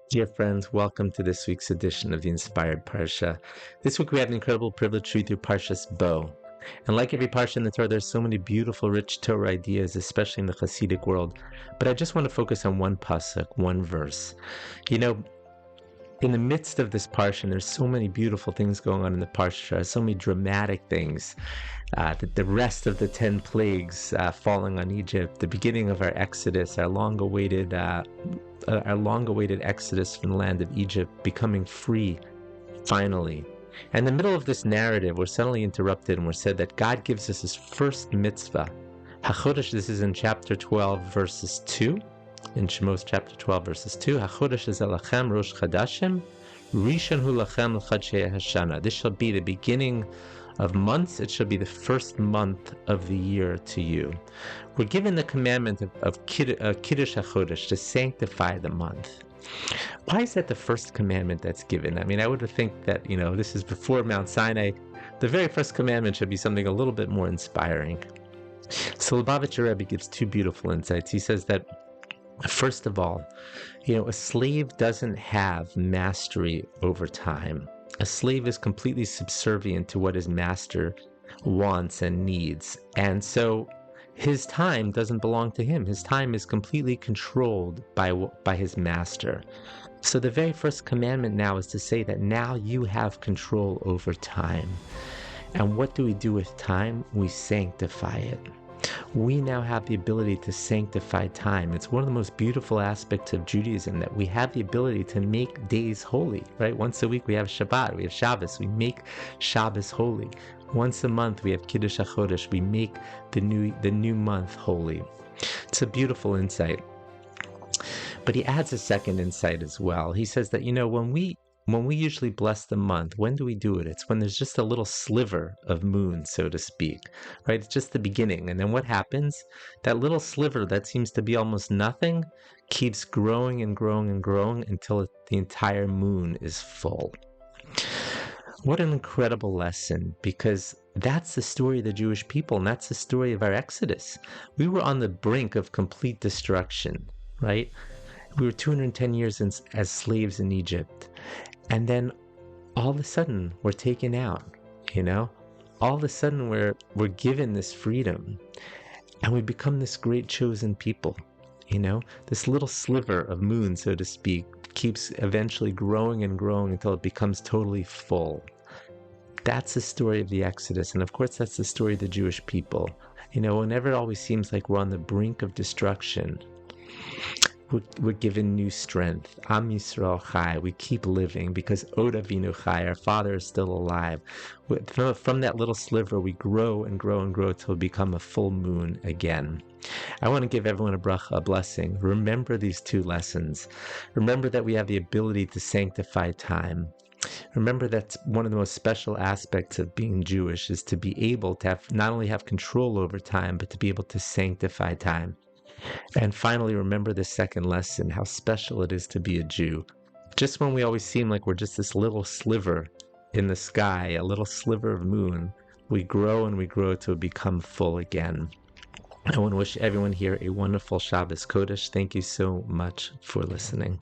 Dear friends, welcome to this week's edition of the Inspired Parsha. This week we have an incredible privilege to read through Parshas Bo. And like every Parsha in the Torah, there's so many beautiful, rich Torah ideas, especially in the Hasidic world. But I just want to focus on one pasuk, one verse. You know, in the midst of this Parsha, there's so many beautiful things going on in the Parsha, so many dramatic things. The rest of the 10 plagues falling on Egypt, the beginning of our Exodus, our long-awaited exodus from the land of Egypt, becoming free, finally. And in the middle of this narrative, we're suddenly interrupted and we're said that God gives us his first mitzvah. HaChodesh, this is in chapter 12, verses 2. In Shemos chapter 12, verses 2. HaChodesh is elachem rosh chadashim, rishon hu lachem l'chadshei hashana. This shall be the beginning of months. It shall be the first month of the year to you. We're given the commandment of Kiddush HaChodesh, to sanctify the month. Why is that the first commandment that's given? I mean, I would think that, this is before Mount Sinai. The very first commandment should be something a little bit more inspiring. So Lubavitcher Rebbe gives two beautiful insights. He says that, first of all, a slave doesn't have mastery over time. A slave is completely subservient to what his master wants and needs. And so his time doesn't belong to him. His time is completely controlled by his master. So the very first commandment now is to say that now you have control over time. And what do we do with time? We sanctify it. We now have the ability to sanctify time. It's one of the most beautiful aspects of Judaism, that we have the ability to make days holy, right? Once a week we have Shabbat, we have Shabbos, we make Shabbos holy. Once a month we have Kiddush HaChodesh, we make the new month holy. It's a beautiful insight. But he adds a second insight as well. He says that, when we usually bless the month, when do we do it? It's when there's just a little sliver of moon, so to speak, right? It's just the beginning. And then what happens? That little sliver that seems to be almost nothing keeps growing and growing and growing until the entire moon is full. What an incredible lesson, because that's the story of the Jewish people, and that's the story of our Exodus. We were on the brink of complete destruction, right? We were 210 years as slaves in Egypt. And then all of a sudden we're taken out, all of a sudden we're given this freedom, and we become this great chosen people. This little sliver of moon, so to speak, keeps eventually growing and growing until it becomes totally full. That's the story of the Exodus. And of course, that's the story of the Jewish people. Whenever it always seems like we're on the brink of destruction, we're given new strength. Am Yisrael Chai. We keep living because Od Avinu Chai, our Father, is still alive. From that little sliver, we grow and grow and grow till we become a full moon again. I want to give everyone a bracha, a blessing. Remember these two lessons. Remember that we have the ability to sanctify time. Remember that one of the most special aspects of being Jewish is to be able to not only have control over time, but to be able to sanctify time. And finally, remember the second lesson, how special it is to be a Jew. Just when we always seem like we're just this little sliver in the sky, a little sliver of moon, we grow and we grow to become full again. I want to wish everyone here a wonderful Shabbos Kodesh. Thank you so much for listening.